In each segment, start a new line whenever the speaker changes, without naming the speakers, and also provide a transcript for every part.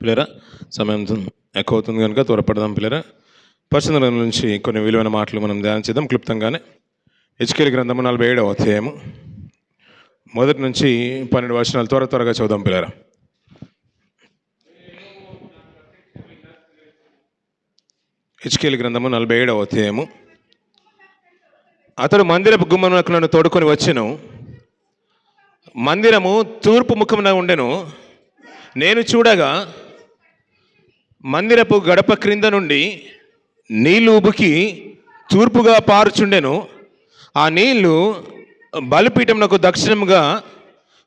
పిల్లరా సమయం ఎక్కువ అవుతుంది కనుక త్వరపడదాం పిల్లరా. పరిశుద్ధ గ్రంథం నుంచి కొన్ని విలువైన మాటలు మనం ధ్యానం చేద్దాం క్లుప్తంగానే. హెచ్కేల్ గ్రంథము 47వ అధ్యాయము 1 నుంచి 12 వచనాలు త్వరగా చదువుదాం పిల్లరా. హెచ్కేల్ గ్రంథము 47వ అధ్యాయము. అతడు మందిరపు గుమ్మమునకు నన్ను తోడుకొని వచ్చెను. మందిరము తూర్పు ముఖమున ఉండెను. నేను చూడగా మందిరపు గడప క్రింద నుండి నీళ్లు ఉబుకి తూర్పుగా పారుచుండెను. ఆ నీళ్లు బలిపీఠమునకు దక్షిణముగా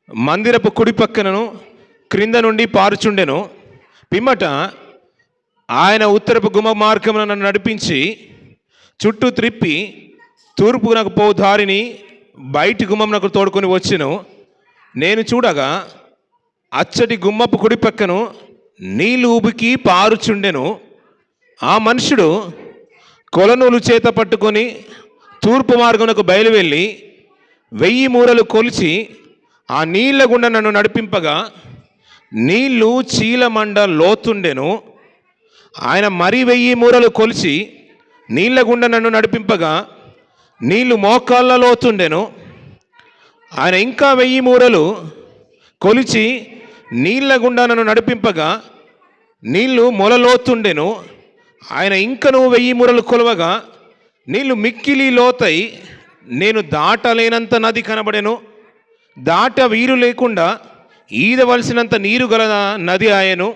మందిరపు కుడి పక్కనను క్రింద నుండి పారుచుండెను. పిమ్మట ఆయన ఉత్తరపు గుమ్మ మార్గమున నన్ను నడిపించి చుట్టూ త్రిప్పి తూర్పునకు పో దారిని బయటి గుమ్మమునకు తోడుకొని వచ్చెను. నేను చూడగా అచ్చటి గుమ్మపు కుడి పక్కను నీళ్లు ఉబికి పారుచుండెను. ఆ మనుషుడు కొలనూలు చేత పట్టుకొని తూర్పు మార్గమునకు బయలువెళ్ళి 1000 మూరలు కొలిచి ఆ నీళ్ల గుండా నన్ను నడిపింపగా నీళ్లు చీలమండ లోతుండెను. ఆయన మరి 1000 మూరలు కొలిచి నీళ్ల గుండా నన్ను నడిపింపగా నీళ్లు మోకాళ్ళ లోతుండెను. ఆయన ఇంకా 1000 మూరలు కొలిచి నీళ్ల గుండా నన్ను నడిపింపగా నీళ్లు మొలలోతుండెను. ఆయన ఇంకను 1000 మూరలు కొలవగా నీళ్లు మిక్కిలి లోతై నేను దాటలేనంత నది కనబడెను. దాట వీరు లేకుండా ఈదవలసినంత నీరు గల నది ఆయను.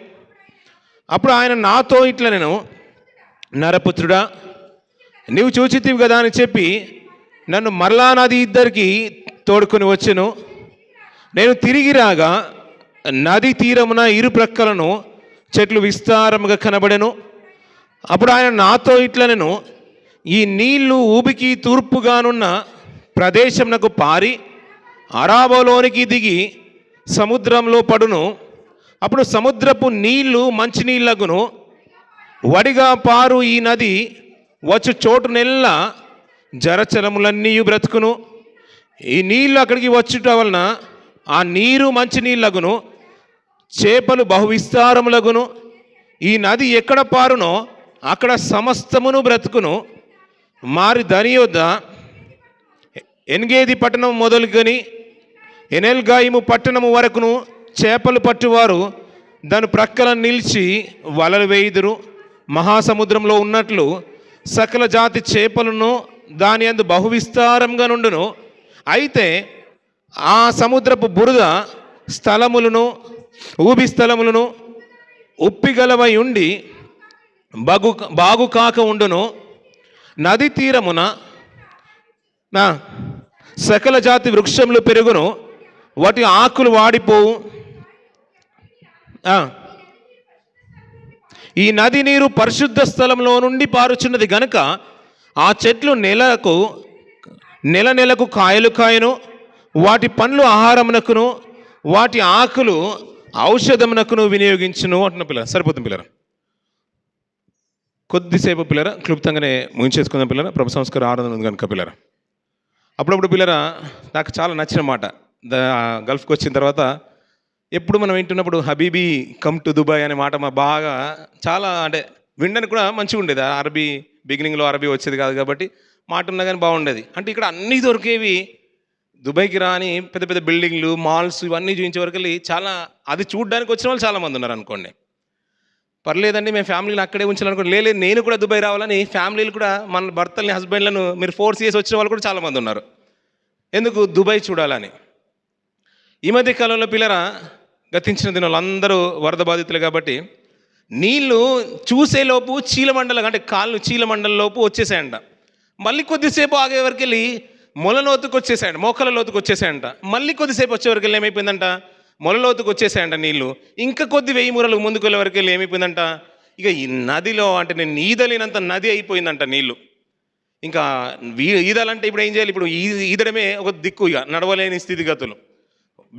అప్పుడు ఆయన నాతో ఇట్లా, నేను నరపుత్రుడా, నీవు చూచితివి కదా అని చెప్పి నన్ను మరలా నది ఇద్దరికి తోడుకొని వచ్చెను. నేను తిరిగి రాగా నది తీరమున ఇరు ప్రక్కలను చెట్లు విస్తారముగా కనబడెను. అప్పుడు ఆయన నాతో ఇట్లా, నేను ఈ నీళ్లు ఊబికి తూర్పుగానున్న ప్రదేశమునకు పారి అరాబోలోనికి దిగి సముద్రంలో పడును. అప్పుడు సముద్రపు నీళ్లు మంచినీళ్ళగును. వడిగా పారు ఈ నది వచ్చు చోటునెల్లా జరచరములన్నీ బ్రతుకును. ఈ నీళ్లు అక్కడికి వచ్చుట వలన ఆ నీరు మంచినీళ్ళగును, చేపలు బహువిస్తారములగును. ఈ నది ఎక్కడ పారునో అక్కడ సమస్తమును బ్రతుకును. మారి దాని యొద్ద ఎన్గేది పట్టణం మొదలుకొని ఎనెల్గాయిము పట్టణము వరకును చేపలు పట్టువారు దాని ప్రక్కన నిలిచి వలలు వేయుదురు. మహాసముద్రంలో ఉన్నట్లు సకల జాతి చేపలను దాని యందు బహువిస్తారంగా నుండును. అయితే ఆ సముద్రపు బురద స్థలములను ఊబి స్థలములను ఉప్పిగలవై ఉండి బాగు కాక ఉండును. నది తీరమున సకల జాతి వృక్షములు పెరుగును, వాటి ఆకులు వాడిపోవు. ఈ నది నీరు పరిశుద్ధ స్థలంలో నుండి పారుచున్నది గనుక ఆ చెట్లు నెల నెలకు కాయలు కాయను. వాటి పండ్లు ఆహారమునకును వాటి ఆకులు ఔషధమునకును వినియోగించును అంటున్న పిల్లలు. సరిపోతుంది పిల్లరా. కొద్దిసేపు పిల్లరా క్లుప్తంగానే ముగించేసుకుందాం పిల్లరా. ప్రభు సంస్కారం ఆరాధన ఉంది కనుక పిల్లరా. అప్పుడప్పుడు పిల్లరా నాకు చాలా నచ్చిన మాట, గల్ఫ్కి వచ్చిన తర్వాత ఎప్పుడు మనం వింటున్నప్పుడు హబీబీ కమ్ టు దుబాయ్ అనే మాట మా బాగా చాలా అంటే వినడానికి కూడా మంచిగా ఉండేది. అరబీ బిగినింగ్లో అరబీ వచ్చేది కాదు కాబట్టి మాట ఉన్నా కానీ బాగుండేది. అంటే ఇక్కడ అన్నీ దొరికేవి. దుబాయ్కి రాని పెద్ద పెద్ద బిల్డింగ్లు, మాల్స్ ఇవన్నీ చూపించే వరకు చాలా అది చూడడానికి వచ్చిన వాళ్ళు చాలామంది ఉన్నారు అనుకోండి. పర్లేదండి మేము ఫ్యామిలీని అక్కడే ఉంచాలనుకోండి. లేదు నేను కూడా దుబాయ్ రావాలని ఫ్యామిలీలు కూడా మన భర్తల్ని హస్బెండ్లను మీరు ఫోర్స్ చేసి వచ్చిన వాళ్ళు కూడా చాలామంది ఉన్నారు. ఎందుకు? దుబాయ్ చూడాలని. ఈ మధ్య కాలంలో పిల్లరా గతించిన దినాలు అందరూ వరద బాధితులు కాబట్టి నీళ్లు చూసేలోపు చీలమండలం అంటే కాళ్ళు చీలమండలంలోపు వచ్చేసాయంట. మళ్ళీ కొద్దిసేపు ఆగే వరకు వెళ్ళి మొలలోతుకు వచ్చేసాయంట, మోకాల లోతుకు వచ్చేసాయంట. మళ్ళీ కొద్దిసేపు వచ్చేవరకు వెళ్ళి ఏమైపోయిందంట, మొలలోతుకు వచ్చేసాయంట నీళ్లు. ఇంకా కొద్ది 1000 మూరలు ముందుకు వెళ్ళే వరకు వెళ్ళి ఏమైపోయిందంట, ఇక ఈ నదిలో అంటే నేను ఈదలేనంత నది అయిపోయిందంట నీళ్లు. ఇంకా ఈదాలంటే ఇప్పుడు ఏం చేయాలి? ఇప్పుడు ఈదడమే ఒక దిక్కు, ఇక నడవలేని స్థితిగతులు.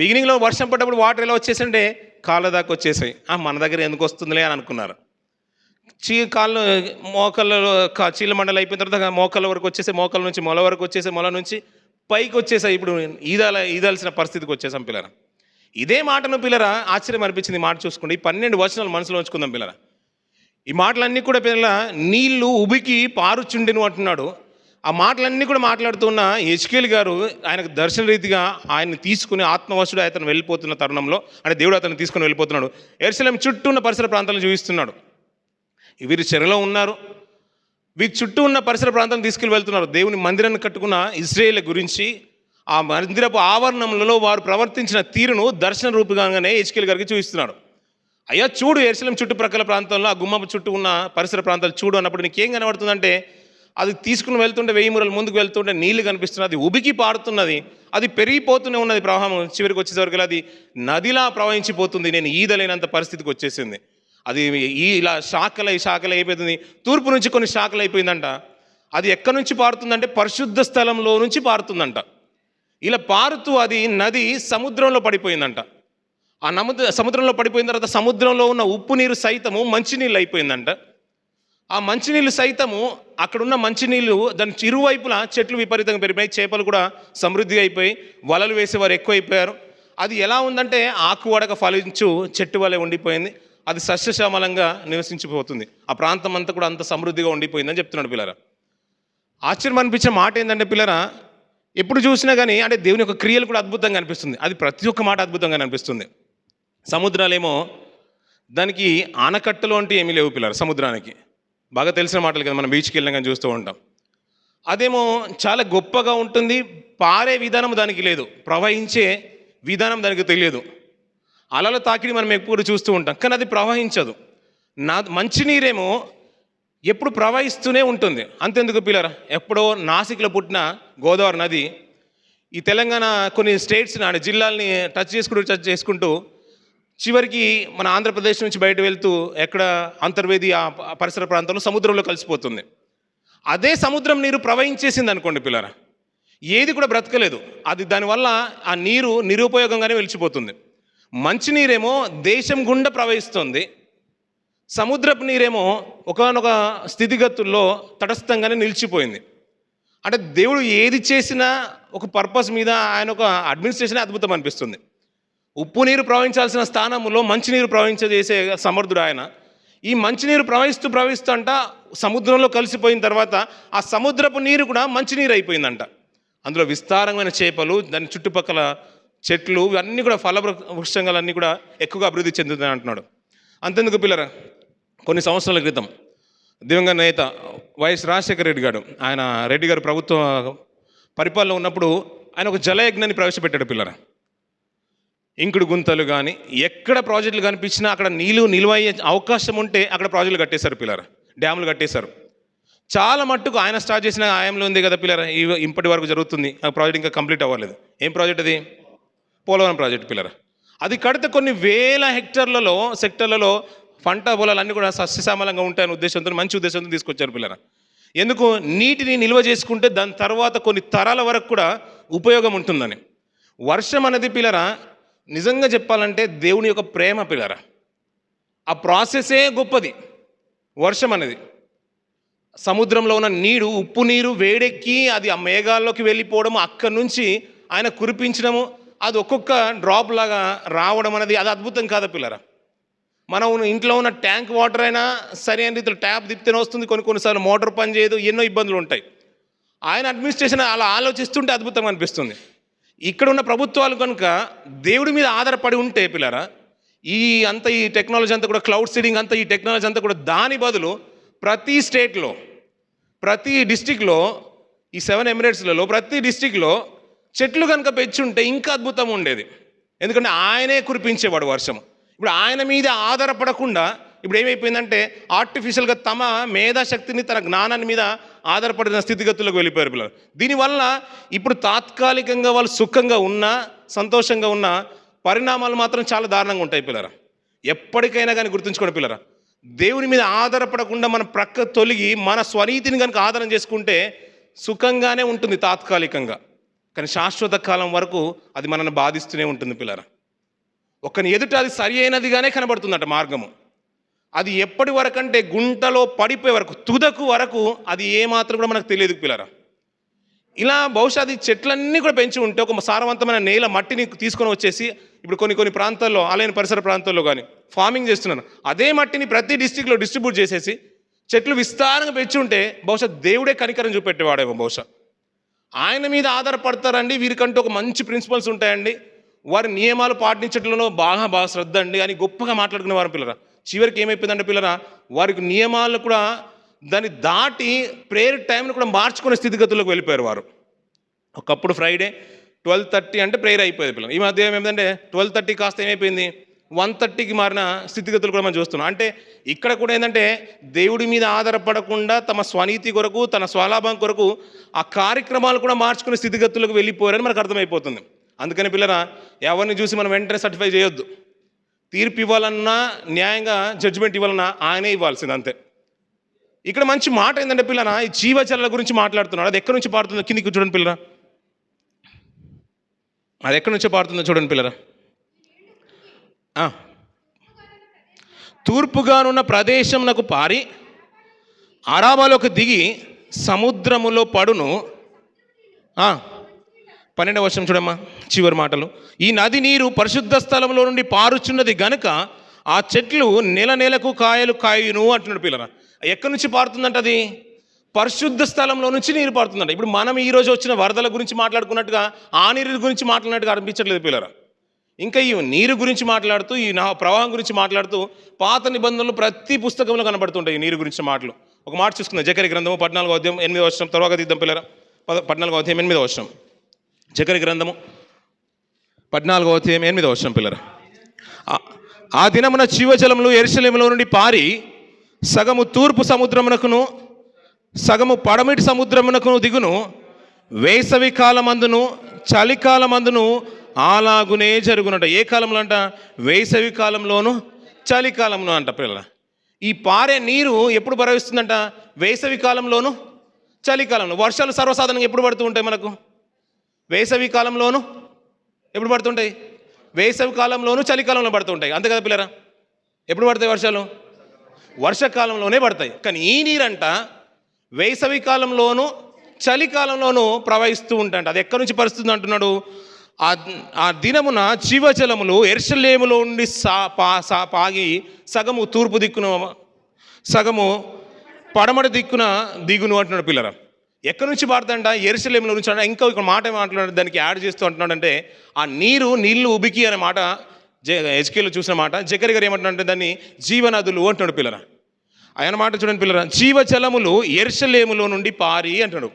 బిగినింగ్లో వర్షం పడ్డప్పుడు వాటర్ ఎలా వచ్చేసంటే కాళ్ళ దాకా వచ్చేసాయి. మన దగ్గర ఎందుకు వస్తుందిలే అని అనుకున్నారు. కాళ్ళు మోకాళ్ళలో చీలమండలు అయిపోయిన తర్వాత మోకాళ్ళ వరకు వచ్చేసాయి, మోకాళ్ళ నుంచి మొల వరకు వచ్చేసాయి, మొల నుంచి పైకి వచ్చేసాయి. ఇప్పుడు ఈదాల్సిన పరిస్థితికి వచ్చేసాం పిల్లలు. ఇదే మాటను పిల్లరా ఆశ్చర్యం అనిపించింది. ఈ మాట చూసుకోండి, ఈ 12 వచనాలు మనసులో ఉంచుకుందాం పిల్లరా. ఈ మాటలన్నీ కూడా పిల్లల నీళ్లు ఉబికి పారుచుండెను అంటున్నాడు. ఆ మాటలన్నీ కూడా మాట్లాడుతున్న హెజ్కేలు గారు ఆయనకు దర్శన రీతిగా ఆయన్ని తీసుకుని ఆత్మవశుడు అతను వెళ్ళిపోతున్న తరుణంలో, అంటే దేవుడు అతను తీసుకుని వెళ్ళిపోతున్నాడు. యెరూషలేము చుట్టూ ఉన్న పరిసర ప్రాంతాలను చూపిస్తున్నాడు. వీరు చెరలో ఉన్నారు, వీరి చుట్టూ ఉన్న పరిసర ప్రాంతాలను తీసుకెళ్ళి వెళ్తున్నారు. దేవుని మందిరాన్ని కట్టుకున్న ఇశ్రాయేలు గురించి, ఆ మందిరపు ఆవరణంలో వారు ప్రవర్తించిన తీరును దర్శన రూపంగానే హెజ్కేలు గారికి చూపిస్తున్నాడు. అయ్యా చూడు, యెరూషలేము చుట్టుప్రక్కల ప్రాంతంలో ఆ గుమ్మపు చుట్టూ ఉన్న పరిసర ప్రాంతాలు చూడు అన్నప్పుడు నీకేం కనబడుతుందంటే, అది తీసుకుని వెళ్తుంటే 1000 మూరలు ముందుకు వెళ్తుంటే నీళ్లు కనిపిస్తున్నది, అది ఉబికి పారుతున్నది, అది పెరిగిపోతూనే ఉన్నది. ప్రవాహం చివరికి వచ్చేసరికి అది నదిలా ప్రవహించిపోతుంది. నేను ఈదలేనంత పరిస్థితికి వచ్చేసింది. అది ఇలా శాఖలు అయిపోతుంది. తూర్పు నుంచి కొన్ని శాఖలు అయిపోయిందంట. అది ఎక్కడి నుంచి పారుతుందంటే పరిశుద్ధ స్థలంలో నుంచి పారుతుందంట. ఇలా పారుతూ అది నది సముద్రంలో పడిపోయిందంట. ఆ సముద్రంలో పడిపోయిన తర్వాత సముద్రంలో ఉన్న ఉప్పు నీరు సైతము మంచినీళ్ళు అయిపోయిందంట. ఆ మంచినీళ్ళు సైతము, అక్కడున్న మంచినీళ్ళు దాని ఇరువైపులా చెట్లు విపరీతంగా పెరిగిపోయి, చేపలు కూడా సమృద్ధిగా అయిపోయి, వలలు వేసేవారు ఎక్కువైపోయారు. అది ఎలా ఉందంటే ఆకువడక ఫలించు చెట్టు వలె ఉండిపోయింది. అది సస్యశ్యామలంగా నివసించిపోతుంది. ఆ ప్రాంతం అంతా కూడా అంత సమృద్ధిగా ఉండిపోయిందని చెప్తున్నాడు పిల్లరా. ఆశ్చర్యం అనిపించే మాట ఏంటంటే పిల్లరా, ఎప్పుడు చూసినా కానీ అంటే దేవుని యొక్క క్రియలు కూడా అద్భుతంగా అనిపిస్తుంది. అది ప్రతి ఒక్క మాట అద్భుతంగా అనిపిస్తుంది. సముద్రాలేమో దానికి ఆనకట్టలు అంటే ఏమీ లేవు పిల్లలు. సముద్రానికి బాగా తెలిసిన మాటలు కదా, మనం బీచ్కి వెళ్ళినా కానీ చూస్తూ ఉంటాం. అదేమో చాలా గొప్పగా ఉంటుంది. పారే విధానం దానికి లేదు, ప్రవహించే విధానం దానికి తెలియదు. అలల తాకిడి మనం ఎప్పుడు చూస్తూ ఉంటాం, కానీ అది ప్రవహించదు. మంచినీరేమో ఎప్పుడు ప్రవహిస్తూనే ఉంటుంది. అంతెందుకు పిల్లరా, ఎప్పుడో నాసిక్లో పుట్టిన గోదావరి నది ఈ తెలంగాణ కొన్ని స్టేట్స్ జిల్లాల్ని టచ్ చేసుకుంటూ చివరికి మన ఆంధ్రప్రదేశ్ నుంచి బయట వెళ్తూ ఎక్కడ అంతర్వేది ఆ పరిసర ప్రాంతంలో సముద్రంలో కలిసిపోతుంది. అదే సముద్రం నీరు ప్రవహించేసింది అనుకోండి పిల్లరా, ఏది కూడా బ్రతకలేదు. అది దానివల్ల ఆ నీరు నిరుపయోగంగానే వెలిచిపోతుంది. మంచినీరేమో దేశం గుండా ప్రవహిస్తుంది, సముద్రపు నీరేమో ఒకానొక స్థితిగతుల్లో తటస్థంగానే నిలిచిపోయింది. అంటే దేవుడు ఏది చేసినా ఒక పర్పస్ మీద, ఆయన ఒక అడ్మినిస్ట్రేషన్ అద్భుతం అనిపిస్తుంది. ఉప్పు నీరు ప్రవహించాల్సిన స్థానంలో మంచినీరు ప్రవహించేసే సమర్థుడు ఆయన. ఈ మంచినీరు ప్రవహిస్తూ అంట సముద్రంలో కలిసిపోయిన తర్వాత ఆ సముద్రపు నీరు కూడా మంచినీరు అయిపోయిందంట. అందులో విస్తారమైన చేపలు, దాని చుట్టుపక్కల చెట్లు ఇవన్నీ కూడా ఫల వృక్షాలన్నీ కూడా ఎక్కువగా అభివృద్ధి చెందుతాయి అంటున్నాడు. అంతెందుకు పిల్లరా, కొన్ని సంవత్సరాల క్రితం దివంగత నేత వైఎస్ రాజశేఖర రెడ్డి గారు, ఆయన రెడ్డి గారు ప్రభుత్వ పరిపాలన ఉన్నప్పుడు ఆయన ఒక జలయజ్ఞాన్ని ప్రవేశపెట్టాడు పిల్లరా. ఇంకుడు గుంతలు కానీ ఎక్కడ ప్రాజెక్టులు కనిపించినా అక్కడ నీళ్ళు నిల్వయ్యే అవకాశం ఉంటే అక్కడ ప్రాజెక్టులు కట్టేశారు పిల్లరా, డ్యాములు కట్టేశారు. చాలా మట్టుకు ఆయన స్టార్ట్ చేసిన ఆయంలో ఉంది కదా పిల్లరా, ఇప్పటి వరకు జరుగుతుంది. ఆ ప్రాజెక్ట్ ఇంకా కంప్లీట్ అవ్వలేదు. ఏం ప్రాజెక్ట్ అది? పోలవరం ప్రాజెక్ట్ పిల్లరా. అది కడితే కొన్ని వేల సెక్టర్లలో పంట పొలాలన్నీ కూడా సస్యశ్యామలంగా ఉంటాయనే ఉద్దేశంతో, మంచి ఉద్దేశంతో తీసుకొచ్చారు పిల్లరా. ఎందుకు? నీటిని నిల్వ చేసుకుంటే దాని తర్వాత కొన్ని తరాల వరకు కూడా ఉపయోగం ఉంటుందని. వర్షం అనేది పిల్లరా నిజంగా చెప్పాలంటే దేవుని యొక్క ప్రేమ పిల్లరా. ఆ ప్రాసెసే గొప్పది. వర్షం అనేది సముద్రంలో ఉన్న నీరు, ఉప్పు నీరు వేడెక్కి అది ఆ మేఘాల్లోకి వెళ్ళిపోవడము, అక్కడి నుంచి ఆయన కురిపించడము, అది ఒక్కొక్క డ్రాప్ లాగా రావడం అనేది అది అద్భుతం కాదా పిల్లరా. మనం ఇంట్లో ఉన్న ట్యాంక్ వాటర్ అయినా సరైన రీతిలో ట్యాప్ తిప్పితేనే వస్తుంది, కొన్నిసార్లు మోటార్ పని చేయదు, ఎన్నో ఇబ్బందులు ఉంటాయి. ఆయన అడ్మినిస్ట్రేషన్ అలా ఆలోచిస్తుంటే అద్భుతంగా అనిపిస్తుంది. ఇక్కడ ఉన్న ప్రభుత్వాలు కనుక దేవుడి మీద ఆధారపడి ఉంటే పిల్లరా, ఈ టెక్నాలజీ అంతా కూడా, క్లౌడ్ సీడింగ్ అంతా, ఈ టెక్నాలజీ అంతా కూడా దాని బదులు ప్రతి స్టేట్లో, ప్రతి డిస్టిక్లో, ఈ 7 ఎమిరేట్స్లలో ప్రతి డిస్టిక్లో చెట్లు కనుక పెంచుంటే ఇంకా అద్భుతం ఉండేది. ఎందుకంటే ఆయనే కురిపించేవాడు వర్షం. ఇప్పుడు ఆయన మీద ఆధారపడకుండా ఇప్పుడు ఏమైపోయిందంటే ఆర్టిఫిషియల్గా తమ మేధాశక్తిని, తన జ్ఞానాన్ని మీద ఆధారపడిన స్థితిగతులకు వెళ్ళిపోయారు పిల్లలు. దీనివల్ల ఇప్పుడు తాత్కాలికంగా వాళ్ళు సుఖంగా ఉన్నా, సంతోషంగా ఉన్నా, పరిణామాలు మాత్రం చాలా దారుణంగా ఉంటాయి పిల్లరా. ఎప్పటికైనా కానీ గుర్తుంచుకోండి పిల్లరా, దేవుని మీద ఆధారపడకుండా మనం ప్రక్క తొలగి మన స్వనీతిని కనుక ఆధారం చేసుకుంటే సుఖంగానే ఉంటుంది తాత్కాలికంగా, కానీ శాశ్వత కాలం వరకు అది మనల్ని బాధిస్తూనే ఉంటుంది పిల్లరా. ఒకని ఎదుట అది సరి అయినదిగానే కనబడుతుందట మార్గము. అది ఎప్పటి వరకు అంటే గుంటలో పడిపోయే వరకు, తుదకు వరకు అది ఏమాత్రం కూడా మనకు తెలియదు పిల్లరా. ఇలా బహుశా అది చెట్లన్నీ కూడా పెంచి ఉంటే ఒక సారవంతమైన నేల మట్టిని తీసుకొని వచ్చేసి ఇప్పుడు కొన్ని ప్రాంతాల్లో ఆలయన పరిసర ప్రాంతాల్లో కానీ ఫార్మింగ్ చేస్తున్నాను, అదే మట్టిని ప్రతి డిస్టిక్లో డిస్ట్రిబ్యూట్ చేసేసి చెట్లు విస్తారంగా పెంచి ఉంటే బహుశా దేవుడే కనికరం చూపెట్టేవాడేమో. బహుశా ఆయన మీద ఆధారపడతారండి, వీరికంటూ ఒక మంచి ప్రిన్సిపల్స్ ఉంటాయండి, వారి నియమాలు పాటించడంలో బాగా శ్రద్ధ అండి అని గొప్పగా మాట్లాడుకునే వారు పిల్లరా. చివరికి ఏమైపోయిందంటే పిల్లరా, వారికి నియమాలు కూడా దాన్ని దాటి ప్రేయర్ టైంను కూడా మార్చుకునే స్థితిగతుల్లోకి వెళ్ళిపోయారు వారు. ఒకప్పుడు ఫ్రైడే 12:30 అంటే ప్రేయర్ అయిపోయేది పిల్లలు. ఈ మధ్య ఏమైందంటే 12:30 కాస్త ఏమైపోయింది 1:30కి మారిన స్థితిగతులు కూడా మనం చూస్తున్నాం. అంటే ఇక్కడ కూడా ఏంటంటే దేవుడి మీద ఆధారపడకుండా తమ స్వనీతి కొరకు తన స్వలాభం కొరకు ఆ కార్యక్రమాలు కూడా మార్చుకునే స్థితిగతులకు వెళ్ళిపోయారని మనకు అర్థమైపోతుంది. అందుకని పిల్లరా, ఎవరిని చూసి మనం వెంటనే సర్టిఫై చేయొద్దు. తీర్పు ఇవ్వాలన్నా న్యాయంగా జడ్జిమెంట్ ఇవ్వాలన్నా ఆయనే ఇవ్వాల్సింది, అంతే. ఇక్కడ మంచి మాట ఏంటంటే పిల్లరా, ఈ జీవజలాల గురించి మాట్లాడుతున్నాడు. అది ఎక్కడి నుంచి పారుతుందో కిందికి చూడండి పిల్లరా, అది ఎక్కడి నుంచో పారుతుందో చూడండి పిల్లరా. తూర్పుగానున్న ప్రదేశం నాకు పారి అరాబాలోకి దిగి సముద్రములో పడును. 12వ వచనం చూడమ్మా, చివరి మాటలు. ఈ నది నీరు పరిశుద్ధ స్థలంలో నుండి పారుచున్నది గనుక ఆ చెట్లు నెలకు కాయలు కాయును అంటున్నాడు పిల్లరా. ఎక్కడి నుంచి పారుతుందంట? అది పరిశుద్ధ స్థలంలో నుంచి నీరు పారుతుందంట. ఇప్పుడు మనం ఈరోజు వచ్చిన వరదల గురించి మాట్లాడుకున్నట్టుగా ఆ నీరు గురించి మాట్లాడినట్టుగా అనిపించట్లేదు పిల్లరా. ఇంకా ఈ నీరు గురించి మాట్లాడుతూ ఈ ప్రవాహం గురించి మాట్లాడుతూ పాత నిబంధనలు ప్రతి పుస్తకంలో కనబడుతుంటాయి ఈ నీరు గురించి మాటలు. ఒక మాట చూసుకుందాం, జకర్య గ్రంథము 14వ అధ్యాయం 8వ వచనం. తర్వాత తీద్దాం పిల్లరా, 14వ అధ్యాయం 8వ వచనం. జకర్య గ్రంథము 14వ అధ్యాయం 8వ వచనం పిల్లరా. ఆ దినమున జీవజలములు యెరూషలేములో నుండి పారి సగము తూర్పు సముద్రమునకును సగము పడమటి సముద్రమునకును దిగును. వేసవి కాలమందును చలికాలమందును అలాగునే జరుగునట. ఏ కాలంలో అంట? వేసవి కాలంలోను చలికాలంలో అంట పిల్లల. ఈ పారే నీరు ఎప్పుడు ప్రవహిస్తుందంట? వేసవి కాలంలోను చలికాలంలో. వర్షాలు సర్వసాధారణంగా ఎప్పుడు పడుతూ ఉంటాయి మనకు? వేసవి కాలంలోను ఎప్పుడు పడుతుంటాయి? వేసవి కాలంలోను చలికాలంలో పడుతుంటాయి, అంతే కదా పిల్లరా? ఎప్పుడు పడతాయి వర్షాలు? వర్షాకాలంలోనే పడతాయి. కానీ ఈ నీరంట వేసవి కాలంలోను చలికాలంలోనూ ప్రవహిస్తూ ఉంటాయంట. అది ఎక్కడి నుంచి పరుస్తుంది అంటున్నాడు? ఆ దినమున జీవజలములు యెరూషలేములో నుండి పాగి సగము తూర్పు దిక్కున సగము పడమటి దిక్కున దిగును అంటున్నాడు పిల్లరా. ఎక్కడి నుంచి పారుతాడంట? యెరూషలేములో నుంచి అంటే. ఇంకా ఇక్కడ మాట మాట్లాడు దానికి యాడ్ చేస్తూ అంటున్నాడంటే ఆ నీళ్లు ఉబికి అనే మాట హెచ్కేలో చూసిన మాట. జకర్య గారు ఏమంటున్నాడంటే దాన్ని జీవనదులు అంటున్నాడు పిల్లరా. ఆయన మాట చూడండి పిల్లరా, జీవజలములు యెరూషలేములో నుండి పారి అంటున్నాడు.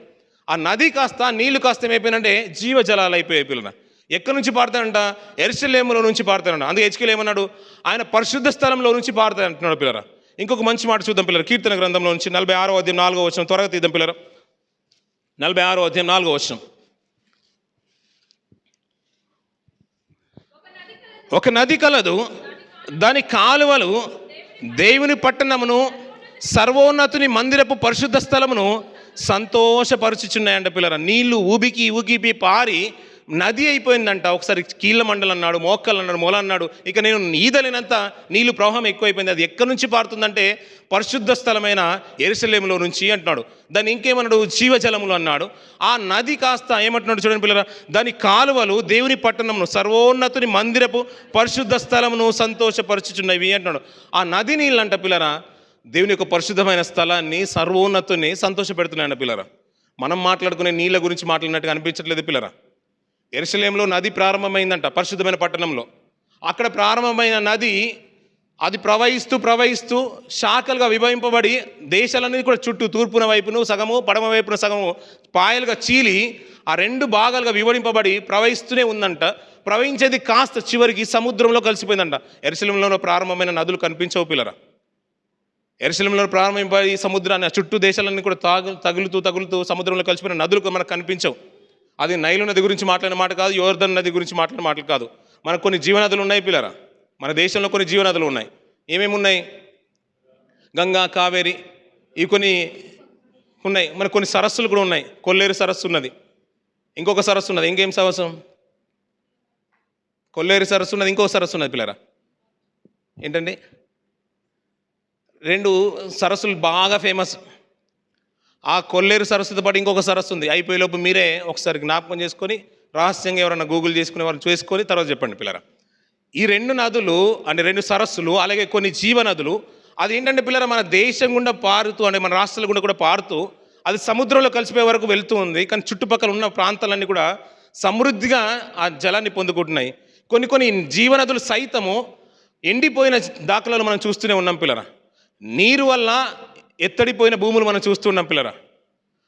ఆ నది కాస్త నీళ్లు కాస్త ఏమైపోయినంటే జీవజలాలు అయిపోయాయి పిల్లరా. ఎక్కడి నుంచి పారుతాడంట? యెరూషలేములో నుంచి పారుతాడంట. అందుకే హెచ్కేలో ఏమన్నాడు? ఆయన పరిశుద్ధ స్థలంలో నుంచి పారుతాడు అంటున్నాడు పిల్లరా. ఇంకొక మంచి మాట చూద్దాం పిల్లరా, కీర్తన గ్రంథంలో నుంచి 46వ అధ్యాయం 4వ వచనం. త్వరగా తీద్దాం పిల్లరా, 46వ అధ్యాయం 4వ వచనం. ఒక నది కలదు, దాని కాలువలు దేవుని పట్టణమును సర్వోన్నతుని మందిరపు పరిశుద్ధ స్థలమును సంతోషపరుచుచున్నాయంట పిల్లరా. నీళ్లు ఊగిపి పారి నది అయిపోయిందంట. ఒకసారి కీళ్ళ మండలం అన్నాడు, మోక్కలు అన్నాడు, మొల అన్నాడు. ఇక నేను ఈదలేనంత నీళ్లు ప్రవాహం ఎక్కువైపోయింది. అది ఎక్కడి నుంచి పారుతుందంటే పరిశుద్ధ స్థలమైన యెరూషలేములో నుంచి అంటున్నాడు. దాన్ని ఇంకేమన్నాడు? జీవజలములు అన్నాడు. ఆ నది కాస్త ఏమంటున్నాడు చూడండి పిల్లరా, దాని కాలువలు దేవుని పట్టణమును సర్వోన్నతుని మందిరపు పరిశుద్ధ స్థలమును సంతోషపరుచుచున్నవి అంటున్నాడు. ఆ నది నీళ్ళు అంట పిల్లరా దేవుని యొక్క పరిశుద్ధమైన స్థలాన్ని సర్వోన్నతుని సంతోషపెడుతున్నాయంట పిల్లరా. మనం మాట్లాడుకునే నీళ్ళ గురించి మాట్లాడినట్టుగా అనిపించట్లేదు పిల్లరా. యెరూషలేములో నది ప్రారంభమైందంట, పరిశుద్ధమైన పట్టణంలో. అక్కడ ప్రారంభమైన నది అది ప్రవహిస్తూ శాఖలుగా విభజింపబడి దేశాలన్నీ కూడా చుట్టూ తూర్పున వైపును సగము పడమ వైపున సగము పాయలుగా చీలి ఆ 2 భాగాలుగా విభజింపబడి ప్రవహిస్తూనే ఉందంట. ప్రవహించేది కాస్త చివరికి సముద్రంలో కలిసిపోయిందంట. యెరూషలేములో ప్రారంభమైన నదులు కనిపించవు పిల్లరా. యెరూషలేములో ప్రారంభమై సముద్రాన్ని చుట్టూ దేశాలన్నీ కూడా తగులుతూ సముద్రంలో కలిసిపోయిన నదులు మనకు కనిపించవు. అది నైలు నది గురించి మాట్లాడిన మాట కాదు, యోర్దన్ నది గురించి మాట్లాడిన మాటలు కాదు. మనకు కొన్ని జీవనదులు ఉన్నాయి పిల్లరా. మన దేశంలో కొన్ని జీవనదులు ఉన్నాయి. ఏమేమి ఉన్నాయి? గంగా, కావేరి, ఇవి కొన్ని ఉన్నాయి. మనకు కొన్ని సరస్సులు కూడా ఉన్నాయి. కొల్లేరు సరస్సు ఉన్నది, ఇంకొక సరస్సు ఉన్నది. ఇంకేం సరస్సు? కొల్లేరు సరస్సు ఉన్నది, ఇంకొక సరస్సు ఉన్నది పిల్లరా. ఏంటండి? 2 సరస్సులు బాగా ఫేమస్. ఆ కొల్లేరు సరస్సుతో పాటు ఇంకొక సరస్సు ఉంది. అయిపోయేలోపు మీరే ఒకసారి జ్ఞాపకం చేసుకొని రహస్యంగా ఎవరైనా గూగుల్ చేసుకునే వారు చేసుకొని తర్వాత చెప్పండి పిల్లరా. ఈ 2 నదులు అంటే 2 సరస్సులు, అలాగే కొన్ని జీవనదులు, అది ఏంటంటే పిల్లరా మన దేశం గుండా పారుతూ అంటే మన రాష్ట్రాల గుండా కూడా పారుతూ అది సముద్రంలో కలిసిపోయే వరకు వెళ్తూ ఉంది. కానీ చుట్టుపక్కల ఉన్న ప్రాంతాలన్నీ కూడా సమృద్ధిగా ఆ జలాన్ని పొందుకుంటున్నాయి. కొన్ని జీవనదులు సైతము ఎండిపోయిన దాఖలాలు మనం చూస్తూనే ఉన్నాం పిల్లరా. నీరు వల్ల ఎత్తడిపోయిన భూములు మనం చూస్తున్నాం పిల్లరా.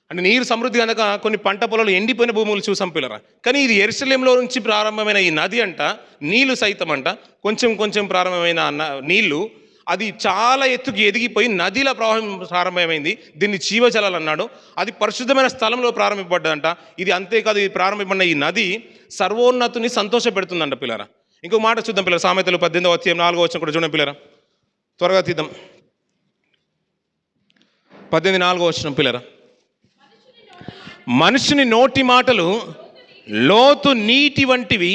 అంటే నీరు సమృద్ధి కనుక కొన్ని పంట పొలాలు ఎండిపోయిన భూములు చూసాం పిల్లరా. కానీ ఇది యెరూషలేములో నుంచి ప్రారంభమైన ఈ నది అంట, నీళ్లు సైతం అంట, కొంచెం ప్రారంభమైన నీళ్లు అది చాలా ఎత్తుకి ఎదిగిపోయి నదిలా ప్రవాహం ప్రారంభమైంది. దీన్ని జీవజలాలు అన్నాడు. అది పరిశుద్ధమైన స్థలంలో ప్రారంభింపబడ్డదంట. ఇది అంతేకాదు, ఇది ప్రారంభింపబడిన ఈ నది సర్వోన్నతుని సంతోష పెడుతుందంట పిల్లరా. ఇంకో మాట చూద్దాం పిల్లరా. సామెతలు 18వ అధ్యాయం 4వ వచనం కూడా చూడండి పిల్లరా. త్వరగా తీద్దాం. 18:4 వచనం పిల్లరా. మనుషుని నోటి మాటలు లోతు నీటి వంటివి,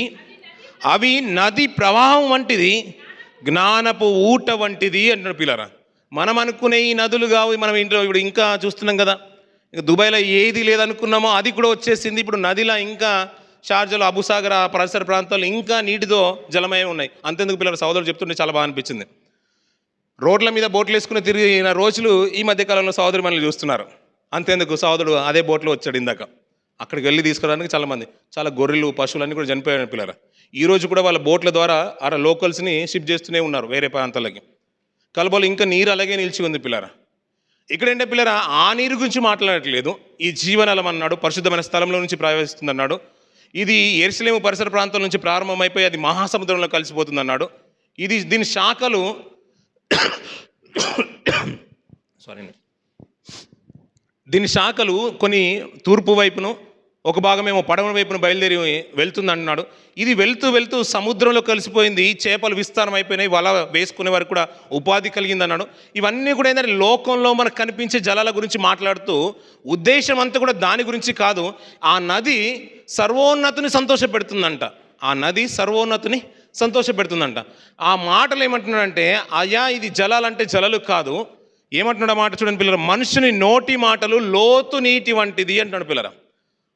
అవి నది ప్రవాహం వంటిది, జ్ఞానపు ఊట వంటిది అంటున్నాడు పిల్లరా. మనం అనుకునే ఈ నదులు కావు. మనం ఇంట్లో ఇప్పుడు ఇంకా చూస్తున్నాం కదా, దుబాయ్లో ఏది లేదనుకున్నామో అది కూడా వచ్చేసింది. ఇప్పుడు నదిలా ఇంకా షార్జాలో, అబుసాగర్ పరిసర ప్రాంతాల్లో ఇంకా నీటితో జలమయం ఉన్నాయి. అంతెందుకు పిల్లలు, సోదరులు చెప్తుంటే చాలా బాగా అనిపించింది. రోడ్ల మీద బోట్లు వేసుకుని తిరిగిన రోజులు ఈ మధ్యకాలంలో సోదరు మనల్ని చూస్తున్నారు. అంతేందుకు, సోదరుడు అదే బోట్లో వచ్చాడు ఇందాక. అక్కడికి వెళ్ళి తీసుకురావడానికి చాలా గొర్రెలు, పశువులన్నీ కూడా చనిపోయాడు పిల్లరా. ఈరోజు కూడా వాళ్ళ బోట్ల ద్వారా లోకల్స్ని షిప్ చేస్తూనే ఉన్నారు వేరే ప్రాంతాలకి. కలబోలు ఇంకా నీరు అలాగే నిలిచి ఉంది పిల్లరా. ఇక్కడేంటే పిల్లరా, ఆ నీరు గురించి మాట్లాడట్లేదు. ఈ జీవనలం అన్నాడు, పరిశుద్ధమైన స్థలంలో నుంచి ప్రవేశిస్తుంది అన్నాడు. ఇది యెరూషలేము పరిసర ప్రాంతం నుంచి ప్రారంభమైపోయి అది మహాసముద్రంలో కలిసిపోతుంది అన్నాడు. దీని శాఖలు దీని శాఖలు కొన్ని తూర్పు వైపును, ఒక భాగమేమో పడమర వైపును బయలుదేరి వెళ్తుంది అంటున్నాడు. ఇది వెళ్తూ సముద్రంలో కలిసిపోయింది. చేపలు విస్తారం అయిపోయినాయి, వల వేసుకునే వారికి కూడా ఉపాధి కలిగింది అన్నాడు. ఇవన్నీ కూడా ఏంటంటే లోకంలో మనకు కనిపించే జలాల గురించి మాట్లాడుతూ ఉద్దేశం అంతా కూడా దాని గురించి కాదు. ఆ నది సర్వోన్నతుని సంతోషపెడుతుందంట. ఆ నది సర్వోన్నతుని సంతోషపెడుతుందంట. ఆ మాటలు ఏమంటున్నాడంటే, అయ్యా ఇది జలాలంటే జలాలు కాదు. ఏమంటున్నాడు ఆ మాట చూడండి పిల్లరా. మనుషుని నోటి మాటలు లోతు నీటి వంటిది అంటున్నాడు పిల్లరా.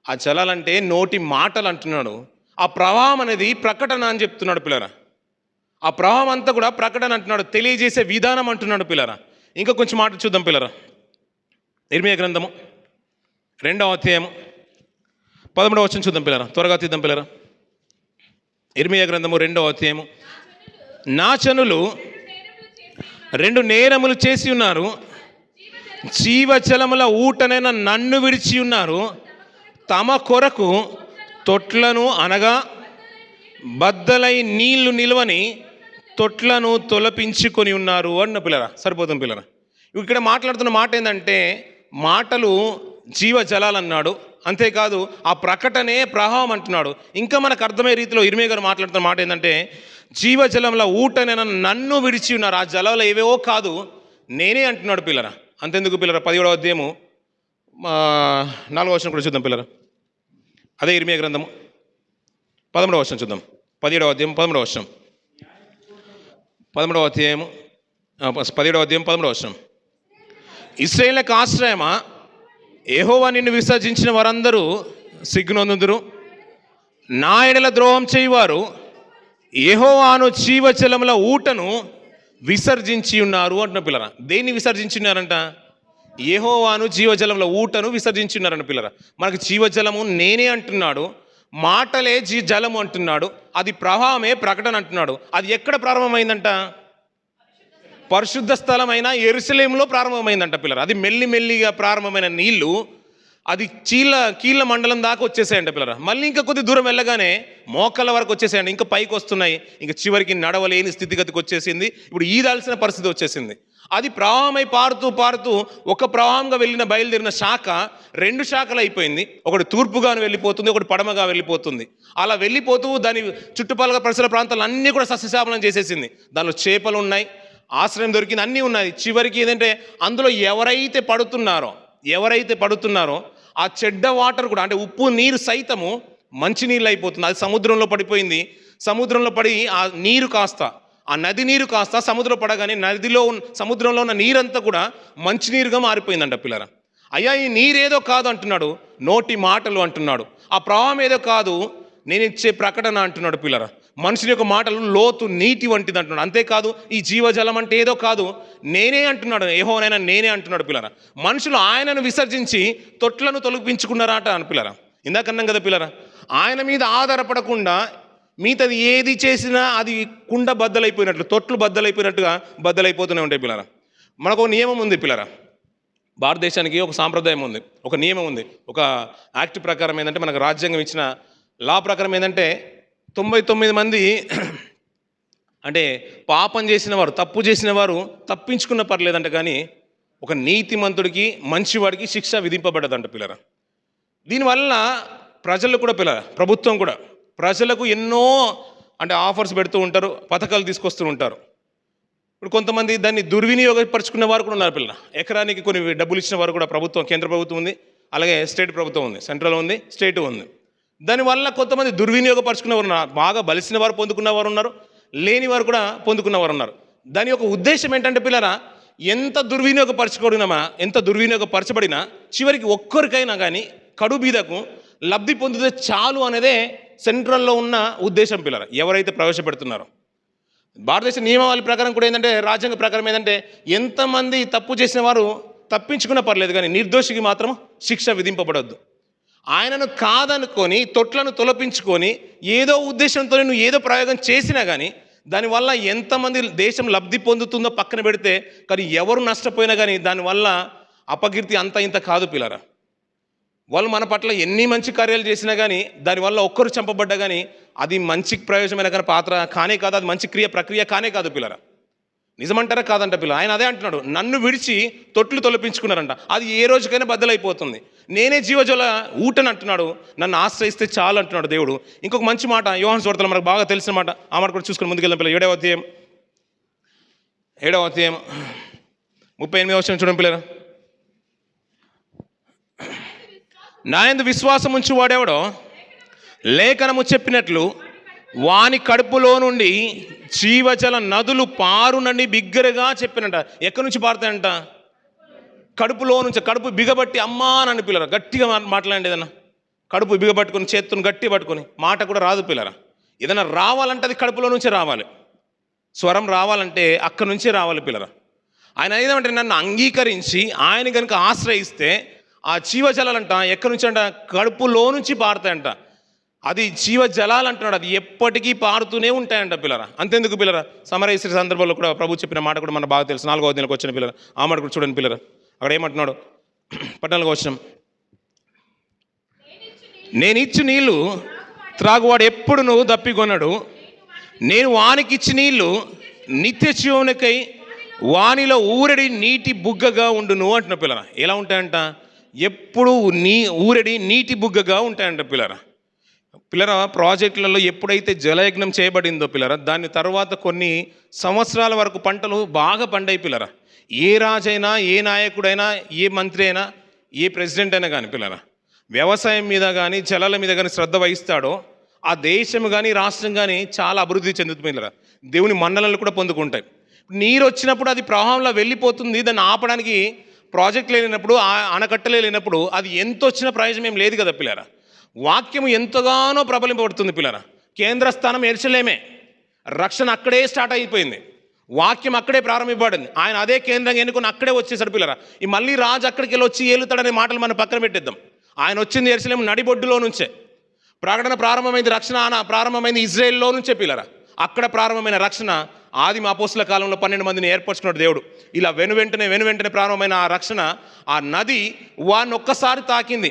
ఆ జలాలంటే నోటి మాటలు అంటున్నాడు. ఆ ప్రవాహం అనేది ప్రకటన అని చెప్తున్నాడు పిల్లరా. ఆ ప్రవాహం అంతా కూడా ప్రకటన అంటున్నాడు, తెలియజేసే విధానం అంటున్నాడు పిల్లరా. ఇంకా కొంచెం మాట చూద్దాం పిల్లరా. ఇర్మియా గ్రంథము 2వ అధ్యాయము 13వ వచనం చూద్దాం పిల్లరా. త్వరగా తీద్దాం పిల్లరా. ఇర్మియా గ్రంథము 2వ అధ్యాయము. నా జనులు 2 నేరములు చేసి ఉన్నారు, జీవజలముల ఊటనైన నన్ను విడిచి ఉన్నారు, తమ కొరకు తొట్లను అనగా బద్దలై నీళ్లు నిల్వని తొట్లను తొలపించుకొని ఉన్నారు అన్న పిల్లరా. సరిపోతుంది పిల్లరా. ఇక్కడ మాట్లాడుతున్న మాట ఏంటంటే, మాటలు జీవజలాలు అన్నాడు. అంతేకాదు ఆ ప్రకటనే ప్రవాహం అంటున్నాడు. ఇంకా మనకు అర్థమయ్యే రీతిలో ఇర్మియా గారు మాట్లాడుతున్న మాట ఏంటంటే, జీవజలంలో ఊటనైనా నన్ను విడిచి ఉన్నారు. ఆ జలంలో ఏవేవో కాదు, నేనే అంటున్నాడు పిల్లరా. అంతెందుకు పిల్లరా, 17వ అధ్యాయము 4వ వచనం కూడా చూద్దాం పిల్లరా. అదే ఇర్మియా గ్రంథము 13వ వచనం చూద్దాం. 17వ అధ్యాయం 13వ వచనం. 17వ అధ్యాయం 13వ వచనం. ఇశ్రాయేలుకు ఆశ్రయమా, యెహోవా నిన్ను విసర్జించిన వారందరూ సిగ్గునొందుదురు. నా ఎడల ద్రోహం చేయువారు యెహోవాను జీవజలముల ఊటను విసర్జించి ఉన్నారు అంటున్న పిల్లరా. దేన్ని విసర్జించి ఉన్నారంట? యెహోవాను జీవజలముల ఊటను విసర్జించి ఉన్నారంట పిల్లరా. మనకు జీవజలము నేనే అంటున్నాడు, మాటలే జలము అంటున్నాడు, అది ప్రవాహమే ప్రకటన అంటున్నాడు. అది ఎక్కడ ప్రారంభమైందంట? పరిశుద్ధ స్థలమైన యెరూషలేములో ప్రారంభమైందంట పిల్లరా. అది మెల్లిగా ప్రారంభమైన నీళ్లు అది కీళ్ళ మండలం దాకా వచ్చేసాయంట పిల్లరా. మళ్ళీ ఇంకా కొద్ది దూరం వెళ్ళగానే మోకాళ్ళ వరకు వచ్చేసాయండి. ఇంకా పైకి వస్తున్నాయి. ఇంకా చివరికి నడవలేని స్థితిగతికి వచ్చేసింది. ఇప్పుడు ఈదాల్సిన పరిస్థితి వచ్చేసింది. అది ప్రవాహమై పారుతూ ఒక ప్రవాహంగా బయలుదేరిన శాఖ 2 శాఖలు అయిపోయింది. ఒకటి తూర్పుగాను వెళ్ళిపోతుంది, ఒకటి పడమగా వెళ్ళిపోతుంది. అలా వెళ్ళిపోతూ దాని చుట్టుపక్కల పరిసర ప్రాంతాలు అన్నీ కూడా సస్యశ్యామలం చేసేసింది. దానిలో చేపలు ఉన్నాయి, ఆశ్రయం దొరికింది, అన్నీ ఉన్నాయి. చివరికి ఏంటంటే అందులో ఎవరైతే పడుతున్నారో ఆ చెడ్డ వాటర్ కూడా, అంటే ఉప్పు నీరు సైతము మంచినీళ్ళు అయిపోతుంది. అది సముద్రంలో పడిపోయింది. సముద్రంలో పడి ఆ నీరు కాస్త, ఆ నది నీరు కాస్త సముద్రంలో పడగానే సముద్రంలో ఉన్న నీరంతా కూడా మంచినీరుగా మారిపోయిందంట పిల్లరా. అయ్యా ఈ నీరేదో కాదు అంటున్నాడు, నోటి మాటలు అంటున్నాడు. ఆ ప్రవాహం ఏదో కాదు, నేను ఇచ్చే ప్రకటన అంటున్నాడు పిల్లరా. మనుషుని యొక్క మాటలు లోతు నీటి వంటిది అంటున్నాడు. అంతేకాదు ఈ జీవజలం అంటే ఏదో కాదు, నేనే అంటున్నాడు. యెహోవానైనా నేనే అంటున్నాడు పిల్లరా. మనుషులు ఆయనను విసర్జించి తొట్లను తొలగించుకున్నారట అని పిల్లరా. ఇందాకన్నాం కదా పిల్లరా, ఆయన మీద ఆధారపడకుండా మిగతాది ఏది చేసినా అది కుండ బద్దలైపోయినట్లు, తొట్లు బద్దలైపోయినట్టుగా బద్దలైపోతూనే ఉంటాయి పిల్లరా. మనకు ఒక నియమం ఉంది పిల్లరా. భారతదేశానికి ఒక సాంప్రదాయం ఉంది, ఒక నియమం ఉంది. ఒక యాక్ట్ ప్రకారం ఏంటంటే, మనకు రాజ్యాంగం ఇచ్చిన లా ప్రకారం ఏంటంటే 99 మంది అంటే పాపం చేసిన వారు, తప్పు చేసిన వారు తప్పించుకున్న పర్లేదంట, కానీ ఒక నీతిమంతుడికి మంచివాడికి శిక్ష విధింపబడదంట పిల్లరా. దీనివల్ల ప్రజలు కూడా పిల్లరా, ప్రభుత్వం కూడా ప్రజలకు ఎన్నో అంటే ఆఫర్స్ పెడుతూ ఉంటారు, పథకాలు తీసుకొస్తూ ఉంటారు. ఇప్పుడు కొంతమంది దాన్ని దుర్వినియోగపరుచుకున్న వారు కూడా ఉన్నారు పిల్లల. ఎకరానికి కొన్ని డబ్బులు ఇచ్చిన వారు కూడా ప్రభుత్వం, కేంద్ర ప్రభుత్వం ఉంది, అలాగే స్టేట్ ప్రభుత్వం ఉంది, సెంట్రల్ ఉంది, స్టేట్ ఉంది. దానివల్ల కొంతమంది దుర్వినియోగపరుచుకున్న వారు ఉన్నారు, బాగా బలిసిన వారు పొందుకున్న వారు ఉన్నారు, లేని వారు కూడా పొందుకున్న వారు ఉన్నారు. దాని యొక్క ఉద్దేశం ఏంటంటే పిల్లరా, ఎంత దుర్వినియోగపరచబడినా చివరికి ఒక్కరికైనా కానీ కడు బీదకు లబ్ధి పొందితే చాలు అనేదే సెంట్రల్లో ఉన్న ఉద్దేశం పిల్లరా, ఎవరైతే ప్రవేశపెడుతున్నారో. భారతదేశ నియమావళి ప్రకారం కూడా ఏంటంటే, రాజ్యాంగ ప్రకారం ఏంటంటే, ఎంతమంది తప్పు చేసిన వారు తప్పించుకున్న పర్లేదు, కానీ నిర్దోషికి మాత్రం శిక్ష విధింపబడద్దు. ఆయనను కాదనుకొని తొట్లను తొలపించుకొని ఏదో ఉద్దేశంతో నువ్వు ఏదో ప్రయోగం చేసినా కానీ దానివల్ల ఎంతమంది దేశం లబ్ధి పొందుతుందో పక్కన పెడితే, కానీ ఎవరు నష్టపోయినా కానీ దానివల్ల అపకీర్తి అంత ఇంత కాదు పిల్లరా. వాళ్ళు మన పట్ల ఎన్ని మంచి కార్యాలు చేసినా కానీ దానివల్ల ఒక్కరు చంపబడ్డా కానీ అది మంచి ప్రయోజనమైన కానీ పాత్ర కానే కాదు, అది మంచి ప్రక్రియ కానే కాదు పిల్లరా. నిజమంటారా కాదంట పిల్ల. ఆయన అదే అంటున్నాడు, నన్ను విడిచి తొట్లు తొలపించుకున్నారంట, అది ఏ రోజుకైనా బద్దలైపోతుంది. నేనే జీవజల ఊటని అంటున్నాడు, నన్ను ఆశ్రయిస్తే చాలు అంటున్నాడు దేవుడు. ఇంకొక మంచి మాట యోహాను సువార్తలో మనకు బాగా తెలిసిన మాట, ఆ మాట కూడా చూసుకుని ముందుకెళ్దాం పిల్ల. 7వ అధ్యాయం 38వ వచనం చూడండి పిల్లరా. నా యందు విశ్వాసం ఉంచి వాడెవడో లేఖనము చెప్పినట్లు వాని కడుపులో నుండి జీవజల నదులు పారునని బిగ్గరగా చెప్పినట. ఎక్కడి నుంచి పారుతాయంట? కడుపులో నుంచి. కడుపు బిగబట్టి అమ్మా నన్ను పిల్లరా, గట్టిగా మాట్లాడండి. ఏదన్నా కడుపు బిగబట్టుకుని చేత్తుని గట్టి పట్టుకొని మాట కూడా రాదు పిల్లరా. ఏదైనా రావాలంటే అది కడుపులో నుంచే రావాలి. స్వరం రావాలంటే అక్కడి నుంచే రావాలి పిల్లరా. ఆయన ఏదంటే, నన్ను అంగీకరించి ఆయన కనుక ఆశ్రయిస్తే ఆ జీవజలాలంట ఎక్కడి నుంచి అంట? కడుపులో నుంచి పారుతాయంట. అది జీవజలాలు అంటున్నాడు, అది ఎప్పటికీ పారుతూనే ఉంటాయంట పిల్లరా. అంతెందుకు పిల్లరా, సమరయశ్రీ సందర్భంలో కూడా ప్రభు చెప్పిన మాట కూడా మనకు బాగా తెలుసు. 4వ అధ్యాయంలోకి వచ్చిన పిల్లరా, ఆ మాట కూడా చూడండి పిల్లరా. అక్కడ ఏమంటున్నాడు? 14వ వచనం, నేను ఇచ్చి నీళ్లు త్రాగువాడు ఎప్పుడు నువ్వు దప్పికొనడు, నేను వానికి ఇచ్చి నీళ్లు నిత్య జీవమునకై వానిలో ఊరడి నీటి బుగ్గగా ఉండును అంటున్న పిల్లరా. ఎలా ఉంటాయంట? ఎప్పుడు ఊరడి నీటి బుగ్గగా ఉంటాయంట పిల్లరా. పిల్లరా, ప్రాజెక్టులలో ఎప్పుడైతే జలయజ్ఞం చేయబడిందో పిల్లరా, దాని తర్వాత కొన్ని సంవత్సరాల వరకు పంటలు బాగా పండాయి పిల్లరా. ఏ రాజైనా, ఏ నాయకుడైనా, ఏ మంత్రి అయినా, ఏ ప్రెసిడెంట్ అయినా కానీ పిల్లరా, వ్యవసాయం మీద కానీ జలాల మీద కానీ శ్రద్ధ వహిస్తాడో ఆ దేశం కానీ రాష్ట్రం కానీ చాలా అభివృద్ధి చెందుతుంది పిల్లరా. దేవుని మన్ననలు కూడా పొందుకుంటాయి. నీరు వచ్చినప్పుడు అది ప్రవాహంలో వెళ్ళిపోతుంది. దాన్ని ఆపడానికి ప్రాజెక్టులు లేనప్పుడు, ఆనకట్టలే లేనప్పుడు అది ఎంత వచ్చిన ప్రయోజనం ఏం లేదు కదా పిల్లరా. వాక్యం ఎంతగానో ప్రబలింపబడుతుంది పిల్లరా. కేంద్ర స్థానం యెరూషలేమే, రక్షణ అక్కడే స్టార్ట్ అయిపోయింది, వాక్యం అక్కడే ప్రారంభింపబడింది. ఆయన అదే కేంద్రంగా ఎన్నుకొని అక్కడే వచ్చేసాడు పిల్లరా. ఈ మళ్ళీ రాజు అక్కడికి వెళ్ళి వచ్చి ఏలుతాడనే మాటలు మనం పక్కన పెట్టేద్దాం. ఆయన వచ్చింది యెరూషలేము నడిబొడ్డులో నుంచే. ప్రకటన ప్రారంభమైంది, రక్షణ ప్రారంభమైంది ఇజ్రాయెల్లో నుంచే పిల్లరా. అక్కడ ప్రారంభమైన రక్షణ ఆదిమ అపోస్తుల కాలంలో 12 మందిని ఏర్పరచుకున్నాడు దేవుడు. ఇలా వెనువెంటనే ప్రారంభమైన ఆ రక్షణ, ఆ నది వాడిని ఒక్కసారి తాకింది.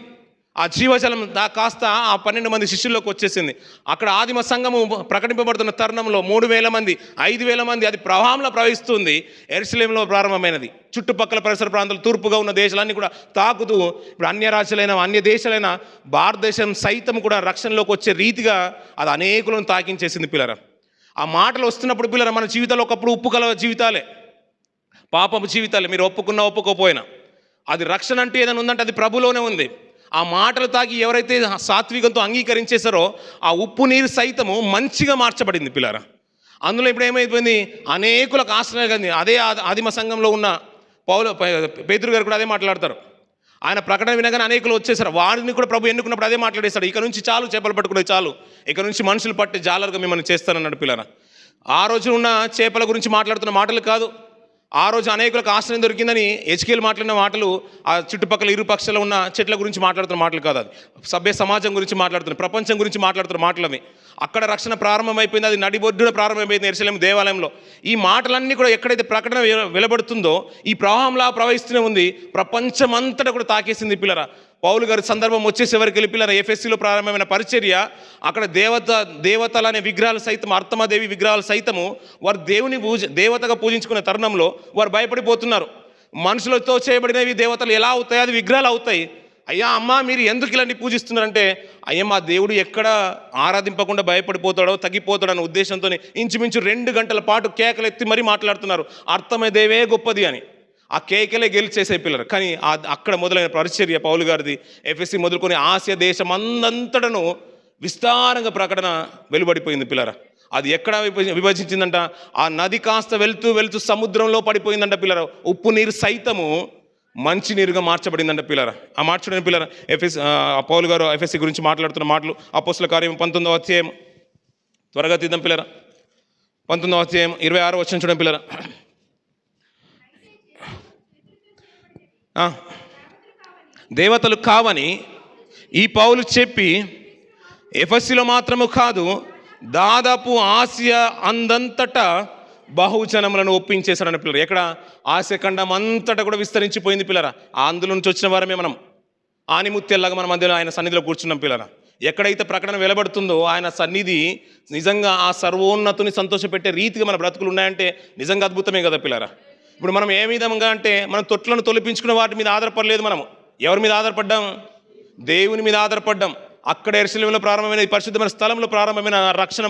ఆ జీవజలం కాస్త ఆ 12 మంది శిష్యుల్లోకి వచ్చేసింది. అక్కడ ఆదిమ సంఘము ప్రకటింపబడుతున్న తరుణంలో 3000 మంది, 5000 మంది అది ప్రవాహంలో ప్రవహిస్తుంది. యెరూషలేములో ప్రారంభమైనది. చుట్టుపక్కల పరిసర ప్రాంతాలు, తూర్పుగా ఉన్న దేశాలన్నీ కూడా తాకుతూ, ఇప్పుడు అన్య రాజ్యాలైన, అన్య దేశాలైన భారతదేశం సైతం కూడా రక్షణలోకి వచ్చే రీతిగా అది అనేకులను తాకించేసింది పిల్లరా. ఆ మాటలు వస్తున్నప్పుడు పిల్లరా, మన జీవితాలు ఒకప్పుడు ఉప్పు కల జీవితాలే, పాపపు జీవితాలే. మీరు ఒప్పుకున్నా ఒప్పుకోపోయినా అది రక్షణ అంటే ఏదైనా ఉందంటే అది ప్రభులోనే ఉంది. ఆ మాటలు తాకి ఎవరైతే సాత్వికంతో అంగీకరించేశారో ఆ ఉప్పు నీరు సైతము మంచిగా మార్చబడింది పిల్లరా. అందులో ఇప్పుడు ఏమైపోయింది, అనేకులకు ఆశ్రయం కలిగింది. అదే ఆదిమ సంఘంలో ఉన్న పేతురు గారు కూడా అదే మాట్లాడతారు. ఆయన ప్రకటన వినగానే అనేకులు వచ్చేసారు. వారిని కూడా ప్రభు ఎన్నుకున్నప్పుడు అదే మాట్లాడేశాడు, ఇక నుంచి చాలు చేపలు పట్టుకునే చాలు, ఇక నుంచి మనుషులు పట్టే జాలరుగా మిమ్మల్ని చేస్తానన్నాడు పిల్లరా. ఆ రోజు ఉన్న చేపల గురించి మాట్లాడుతున్న మాటలు కాదు, ఆ రోజు అనేకులకు ఆశ్రయం దొరికిందని హెచ్కేలు మాట్లాడిన మాటలు, ఆ చుట్టుపక్కల ఇరు పక్షాలు ఉన్న చెట్ల గురించి మాట్లాడుతున్న మాటలు కాదు, అది సభ్య సమాజం గురించి మాట్లాడుతున్న, ప్రపంచం గురించి మాట్లాడుతున్న మాటలు అవి. అక్కడ రక్షణ ప్రారంభమైపోయింది, అది నడిబొడ్డున ప్రారంభమైపోయింది యెరూషలేము దేవాలయంలో. ఈ మాటలన్నీ కూడా ఎక్కడైతే ప్రకటన వెలువడుతుందో ఈ ప్రవాహంలా ప్రవహిస్తూనే ఉంది, ప్రపంచమంతటా కూడా తాకేసింది పిల్లరా. పౌలు గారి సందర్భం వచ్చేసేవరకు వెళ్ళి పిల్లరా, ఎఫెసీలో ప్రారంభమైన పరిచర్య, అక్కడ దేవతలు అనే విగ్రహాలు సైతం, అర్తమాదేవి విగ్రహాలు సైతము వారు దేవతగా పూజించుకునే తరుణంలో వారు భయపడిపోతున్నారు. మనుషులతో చేయబడినవి దేవతలు ఎలా అవుతాయి, అది విగ్రహాలు అవుతాయి. అయ్యా అమ్మ మీరు ఎందుకు ఇలాంటి పూజిస్తున్నారంటే, అయ్యా మా దేవుడు ఎక్కడ ఆరాధింపకుండా భయపడిపోతాడో తగ్గిపోతాడో అనే ఉద్దేశంతో ఇంచుమించు 2 గంటల పాటు కేకలు ఎత్తి మరీ మాట్లాడుతున్నారు, అర్థమదేవే గొప్పది అని. ఆ కేకలే గెలిచేసే పిల్లలు. కానీ అక్కడ మొదలైన పరిచర్య పౌలు గారిది ఎఫెసీ మొదలుకొని ఆసియా దేశం అంతటను విస్తారంగా ప్రకటన వెలువడిపోయింది పిల్లరా. అది ఎక్కడ విభజించిందంట, ఆ నది కాస్త వెళ్తూ వెళ్తూ సముద్రంలో పడిపోయిందంట పిల్లరా. ఉప్పు నీరు సైతము మంచి నీరుగా మార్చబడిందంట పిల్లరా. ఆ మార్చబడిన పిల్లరా పౌలు గారు ఎఫెసీ గురించి మాట్లాడుతున్న మాటలు అపోస్తల కార్యం 19వ అధ్యాయం, త్వరగా తీద్దాం పిల్లరా, 19వ అధ్యాయం 26వ వచనం చూడండి పిల్లరా. దేవతలు కావని ఈ పౌలు చెప్పి ఎఫెసీలో మాత్రము కాదు, దాదాపు ఆసియా అందంతటా బహుజనములను ఒప్పించేశాడని పిల్లలు. ఎక్కడ ఆసియా ఖండం అంతటా కూడా విస్తరించిపోయింది పిల్లరా. అందులో నుంచి వచ్చిన వారమే మనం, ఆనిముత్యాలాగా మన మధ్యలో ఆయన సన్నిధిలో కూర్చున్నాం పిల్లరా. ఎక్కడైతే ప్రకటన వెలువడుతుందో ఆయన సన్నిధి నిజంగా ఆ సర్వోన్నతుని సంతోషపెట్టే రీతిగా మన బ్రతుకులు ఉన్నాయంటే నిజంగా అద్భుతమే కదా పిల్లరా. ఇప్పుడు మనం ఏ విధంగా అంటే మనం తొట్లను తొలిపించుకున్న వాటి మీద ఆధారపడలేదు. మనం ఎవరి మీద ఆధారపడ్డాం? దేవుని మీద ఆధారపడ్డాం. అక్కడ యెరూషలేములో ప్రారంభమైన ఈ పరిశుద్ధమైన స్థలంలో ప్రారంభమైన రక్షణ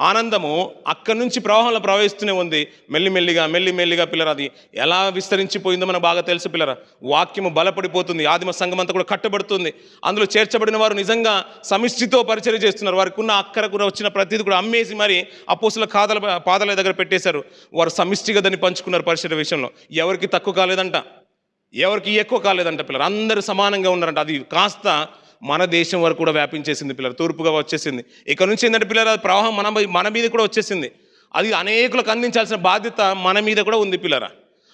ఆనందము అక్కడి నుంచి ప్రవాహంలో ప్రవహిస్తూనే ఉంది. మెల్లిమెల్లిగా పిల్లరా అది ఎలా విస్తరించిపోయిందో మనకు బాగా తెలుసు పిల్లరా. వాక్యము బలపడిపోతుంది, ఆదిమ సంఘం అంతా కూడా కట్టబడుతుంది. అందులో చేర్చబడిన వారు నిజంగా సమిష్టితో పరిచర్య చేస్తున్నారు. వారికి ఉన్న అక్కర కూడా వచ్చిన ప్రతిదీ కూడా అమ్మేసి మరి అపోస్తుల పాదాల దగ్గర పెట్టేశారు. వారు సమిష్టిగా దాన్ని పంచుకున్నారు. పరిచర్య విషయంలో ఎవరికి తక్కువ కాలేదంట, ఎవరికి ఎక్కువ కాలేదంట పిల్లలు, అందరూ సమానంగా ఉన్నారంట. అది కాస్త మన దేశం వరకు కూడా వ్యాపించేసింది పిల్లలు, తూర్పుగా వచ్చేసింది. ఇక్కడ నుంచి ఏంటంటే పిల్లలు అది ప్రవాహం మన మీద కూడా వచ్చేసింది. అది అనేకులకు అందించాల్సిన బాధ్యత మన మీద కూడా ఉంది పిల్లరా.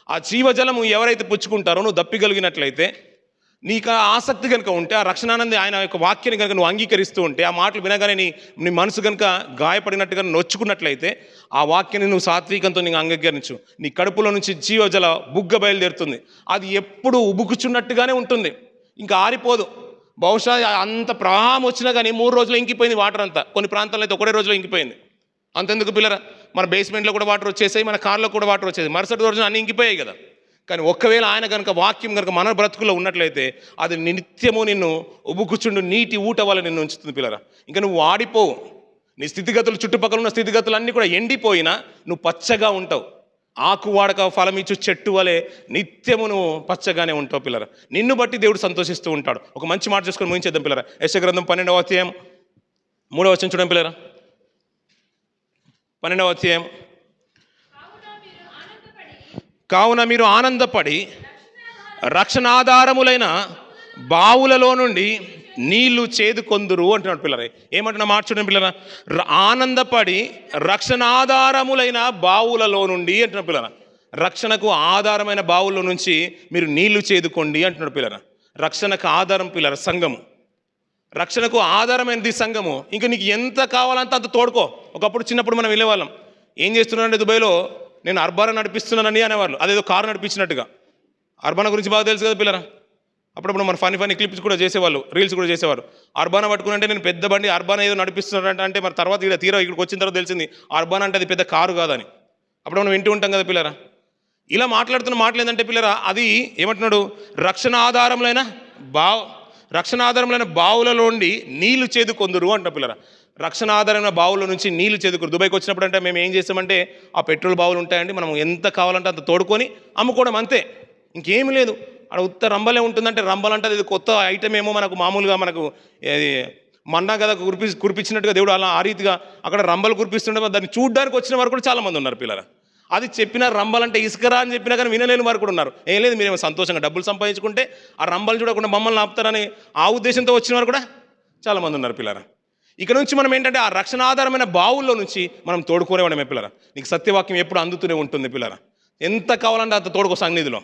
ఆ జీవజలము ఎవరైతే పుచ్చుకుంటారో, నువ్వు దప్పిగలిగినట్లయితే, నీకు ఆసక్తి కనుక ఉంటే, ఆ రక్షణానంది ఆయన యొక్క వాక్యాన్ని కనుక నువ్వు అంగీకరిస్తూ ఉంటే, ఆ మాటలు వినగానే నీ మనసు కనుక గాయపడినట్టుగా నొచ్చుకున్నట్లయితే, ఆ వాక్యాన్ని నువ్వు సాత్వికంతో నీకు అంగీకరించు. నీ కడుపులో నుంచి జీవజల బుగ్గ బయలుదేరుతుంది. అది ఎప్పుడు ఉబుకుచున్నట్టుగానే ఉంటుంది, ఇంకా ఆరిపోదు. బహుశా అంత ప్రవాహం వచ్చినా కానీ 3 రోజులు ఇంకిపోయింది వాటర్ అంతా. కొన్ని ప్రాంతాల్లో అయితే 1 రోజులో ఇంకిపోయింది. అంతెందుకు పిల్లరా, మన బేస్మెంట్లో కూడా వాటర్ వచ్చేసాయి, మన కార్లో కూడా వాటర్ వచ్చేది, మరుసటి రోజున అన్నీ ఇంకిపోయాయి కదా. కానీ ఒక్కవేళ ఆయన కనుక వాక్యం కనుక మన బ్రతుకులో ఉన్నట్లయితే అది నిత్యము నిన్ను ఉబుకుచుండు నీటి ఊట వల్ల నిన్ను ఉంచుతుంది పిల్లరా. ఇంకా నువ్వు ఆడిపోవు. నీ స్థితిగతులు, చుట్టుపక్కల ఉన్న స్థితిగతులు అన్నీ కూడా ఎండిపోయినా నువ్వు పచ్చగా ఉంటావు. ఆకు వాడక ఫలం ఇచ్చు చెట్టు వలె నిత్యము నువ్వు పచ్చగానే ఉంటావు పిల్లరా. నిన్ను బట్టి దేవుడు సంతోషిస్తూ ఉంటాడు. ఒక మంచి మాట చేసుకొని ముగించేద్దాం పిల్లరా. యెషయా గ్రంథం 12వ అధ్యాయం 3వ వచనం చూడండి పిల్లరా. 12వ అధ్యాయం, కావున మీరు ఆనందపడి రక్షణాధారములైన బావులలో నుండి నీళ్లు చేదుకొందురు అంటున్నాడు పిల్లరా. ఏమంటున్నా మాట చూడండి పిల్లరా. ఆనందపడి రక్షణాధారములైన బావులలో నుండి అంటున్నాడు పిల్లరా. రక్షణకు ఆధారమైన బావుల్లో నుంచి మీరు నీళ్లు చేదుకోండి అంటున్నాడు పిల్లరా. రక్షణకు ఆధారం పిల్లరా సంఘము. రక్షణకు ఆధారమైనది సంఘము. ఇంకా నీకు ఎంత కావాలంటే అంత తోడుకో. ఒకప్పుడు చిన్నప్పుడు మనం వెళ్ళేవాళ్ళం, ఏం చేస్తున్నానంటే దుబాయ్లో నేను అర్బానా నడిపిస్తున్నానని అనేవాళ్ళు, అదేదో కారు నడిపించినట్టుగా. అర్బానా గురించి బాగా తెలుసు కదా పిల్లరా. అప్పుడప్పుడు మన ఫనీ క్లిప్స్ కూడా చేసేవాళ్ళు, రీల్స్ కూడా చేసేవారు. అర్బానా పట్టుకుని నేను పెద్ద బండి అర్బానా ఏదో నడిపిస్తున్నారంట అంటే మరి తర్వాత తీరా ఇక్కడికి వచ్చిన తర్వాత తెలిసింది అర్బానా అంటే అది పెద్ద కారు కాదని. అప్పుడు మనం వింటూ ఉంటాం కదా పిల్లరా. ఇలా మాట్లాడుతున్న మాటలు ఏంటంటే పిల్లరా, అది ఏమంటున్నాడు, రక్షణ ఆధారములైన బావులలో నుండి నీళ్లు చేదుకొందురు అంట పిల్లరా. రక్షణ ఆధారమైన బావుల నుంచి నీళ్లు చేదుకోరు. దుబాయ్కి వచ్చినప్పుడు అంటే మేము ఏం చేస్తామంటే ఆ పెట్రోల్ బావులు ఉంటాయండి, మనం ఎంత కావాలంటే అంత తోడుకొని అమ్ముకోవడం, అంతే, ఇంకేమీ లేదు. అక్కడ ఉత్త రంబలే ఉంటుందంటే రంబలంటే అది కొత్త ఐటమ్ ఏమో, మనకు మామూలుగా మనకు మన్నా కదా కురిపించినట్టుగా దేవుడు అలా ఆ రీతిగా అక్కడ రంబలు కురిపిస్తుంటే దాన్ని చూడడానికి వచ్చిన వారు కూడా చాలామంది ఉన్నారు పిల్లరా. అది చెప్పినా రంబలంటే ఇసుకరా అని చెప్పినా కానీ వినలేని వారు కూడా ఉన్నారు. ఏం లేదు, మీరేమో సంతోషంగా డబ్బులు సంపాదించుకుంటే ఆ రంబలు చూడకుండా మమ్మల్ని ఆపుతారని ఆ ఉద్దేశంతో వచ్చిన వారు కూడా చాలామంది ఉన్నారు పిల్లరా. ఇక నుంచి మనం ఏంటంటే ఆ రక్షణ ఆధారమైన బావుల్లో నుంచి మనం తోడుకోనేవాడమే పిల్లరా. నీకు సత్యవాక్యం ఎప్పుడు అందుతూనే ఉంటుంది పిల్లరా. ఎంత కావాలంటే అంత తోడుకో సన్నిధిలో.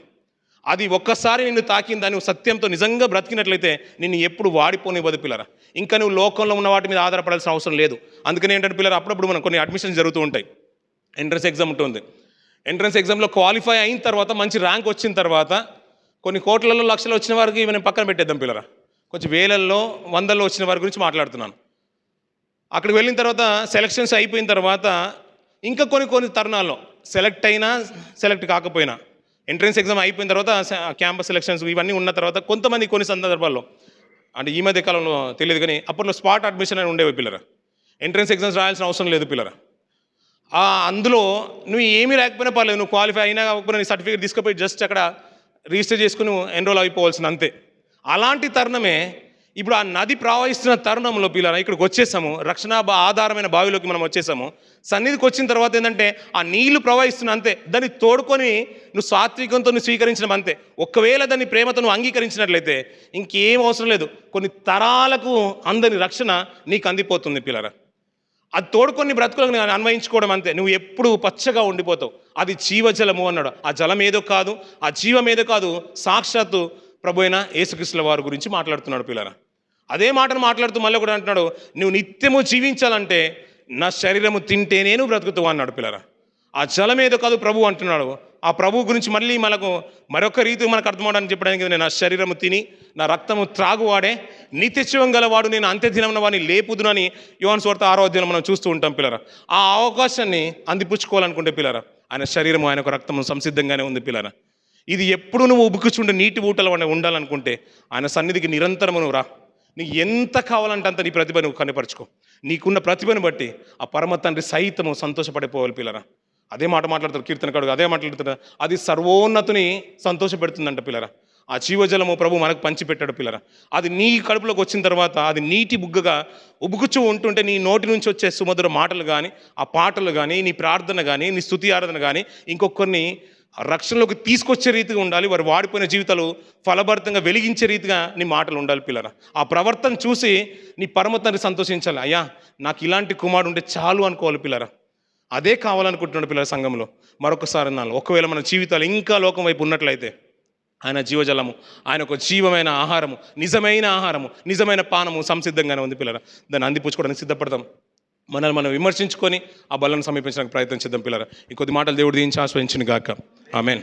అది ఒక్కసారి నిన్ను తాకిందా, నువ్వు సత్యంతో నిజంగా బ్రతికినట్లయితే నిన్ను ఎప్పుడు వాడిపోనివ్వదు పిల్లరా. ఇంకా నువ్వు లోకంలో ఉన్న వాటి మీద ఆధారపడాల్సిన అవసరం లేదు. అందుకని ఏంటంటే పిల్లరా, అప్పుడప్పుడు మనం కొన్ని అడ్మిషన్స్ జరుగుతూ ఉంటాయి. ఎంట్రన్స్ ఎగ్జామ్ ఉంటుంది. ఎంట్రన్స్ ఎగ్జామ్లో క్వాలిఫై అయిన తర్వాత మంచి ర్యాంక్ వచ్చిన తర్వాత కొన్ని కోట్లలో లక్షలు వచ్చిన వారికి మనం పక్కన పెట్టేద్దాం పిల్లరా. కొంచెం వేలల్లో వందల్లో వచ్చిన వారి గురించి మాట్లాడుతున్నాను. అక్కడికి వెళ్ళిన తర్వాత సెలక్షన్స్ అయిపోయిన తర్వాత ఇంకా కొన్ని తరుణాల్లో సెలెక్ట్ అయినా సెలెక్ట్ కాకపోయినా ఎంట్రన్స్ ఎగ్జామ్ అయిపోయిన తర్వాత క్యాంపస్ సెలక్షన్స్ ఇవన్నీ ఉన్న తర్వాత కొంతమంది కొన్ని సందర్భాల్లో, అంటే ఈ మధ్య కాలంలో తెలియదు కానీ అప్పట్లో స్పాట్ అడ్మిషన్ అని ఉండేవి పిల్లరా. ఎంట్రన్స్ ఎగ్జామ్స్ రాయాల్సిన అవసరం లేదు పిల్లరా. అందులో నువ్వు ఏమీ లేకపోయినా పర్లేదు, నువ్వు క్వాలిఫై అయినా కాకపోయినా నీ సర్టిఫికేట్ తీసుకుపోయి జస్ట్ అక్కడ రిజిస్టర్ చేసుకుని ఎన్రోల్ అయిపోవాల్సిన అంతే. అలాంటి తరుణమే ఇప్పుడు ఆ నది ప్రవహిస్తున్న తరుణంలో పిల్లరా ఇక్కడికి వచ్చేసాము, రక్షణ ఆధారమైన బావిలోకి మనం వచ్చేసాము. సన్నిధికి వచ్చిన తర్వాత ఏంటంటే ఆ నీళ్లు ప్రవహిస్తున్న అంతే, దాన్ని తోడుకొని నువ్వు సాత్వికంతో నువ్వు స్వీకరించడం అంతే. ఒకవేళ దాన్ని ప్రేమతో నువ్వు అంగీకరించినట్లయితే ఇంకేం అవసరం లేదు, కొన్ని తరాలకు అందని రక్షణ నీకు అందిపోతుంది పిల్లరా. అది తోడుకొని బ్రతుకులకు అన్వయించుకోవడం అంతే. నువ్వు ఎప్పుడు పచ్చగా ఉండిపోతావు. అది జీవజలము అన్నాడు. ఆ జలం ఏదో కాదు, ఆ జీవం ఏదో కాదు, సాక్షాత్తు ప్రభు అయిన యేసుక్రీస్తుల వారి గురించి మాట్లాడుతున్నాడు పిల్లరా. అదే మాటను మాట్లాడుతూ మళ్ళీ కూడా అంటున్నాడు, నువ్వు నిత్యము జీవించాలంటే నా శరీరము తింటేనే నువ్వు బ్రతుకుతావు అన్నాడు పిల్లరా. ఆ జలం ఏదో కాదు ప్రభు అంటున్నాడు. ఆ ప్రభు గురించి మళ్ళీ మనకు మరొక రీతి మనకు అర్థమవడానికి చెప్పడానికి, నేను నా శరీరము తిని నా రక్తము త్రాగువాడే నిత్యజీవం గలవాడు, నేను అంత్యదినమున వాడిని లేపుదునని యోహాను సువార్త 6వ అధ్యాయంలో మనం చూస్తూ ఉంటాం పిల్లరా. ఆ అవకాశాన్ని అందిపుచ్చుకోవాలనుకుంటే పిల్లరా, ఆయన శరీరము ఆయనకు రక్తము సంసిద్ధంగానే ఉంది పిల్లరా. ఇది ఎప్పుడు నువ్వు ఉబుకుచుండే నీటి ఊటలు ఉండాలనుకుంటే ఆయన సన్నిధికి నిరంతరము నువ్వు రా. నీకు ఎంత కావాలంటే అంత నీ ప్రతిభ నువ్వు కనపరుచుకో. నీకున్న ప్రతిభను బట్టి ఆ పరమ తండ్రి సైతము సంతోషపడిపోవాలి పిల్లరా. అదే మాట మాట్లాడతారు కీర్తనకారుడు, అదే మాట్లాడుతారు. అది సర్వోన్నతుని సంతోషపెడుతుందంట పిల్లరా. ఆ జీవజలము ప్రభు మనకు పంచిపెట్టాడు పిల్లరా. అది నీ కడుపులోకి వచ్చిన తర్వాత అది నీటి బుగ్గగా ఉబుకుచూ ఉంటుంటే నీ నోటి నుంచి వచ్చే సుమధుర మాటలు కానీ, ఆ పాటలు కానీ, నీ ప్రార్థన కానీ, నీ స్తుతి ఆరాధన కానీ ఇంకొకరిని రక్షణలోకి తీసుకొచ్చే రీతిగా ఉండాలి. వారు వాడిపోయిన జీవితాలు ఫలభరితంగా వెలిగించే రీతిగా నీ మాటలు ఉండాలి పిల్లరా. ఆ ప్రవర్తన చూసి నీ పరమ తండ్రి సంతోషించాలి. అయ్యా నాకు ఇలాంటి కుమారుడు ఉంటే చాలు అనుకోవాలి పిల్లరా. అదే కావాలనుకుంటున్నాడు పిల్లల సంఘంలో. మరొకసారి అన్నాను, ఒకవేళ మన జీవితాలు ఇంకా లోకం వైపు ఉన్నట్లయితే ఆయన జీవజలము, ఆయన ఒక జీవమైన ఆహారము, నిజమైన ఆహారము, నిజమైన పానము సంసిద్ధంగానే ఉంది పిల్లరా. దాన్ని అందిపుచ్చుకోవడానికి సిద్ధపడతాం. మనల్ని మనం విమర్శించుకొని ఆ బలను సమీపించడానికి ప్రయత్నం చేద్దాం పిల్లరా. ఈ కొద్ది మాటలు దేవుడు దీవించి ఆశ్రయించును గాక. ఆమెన్.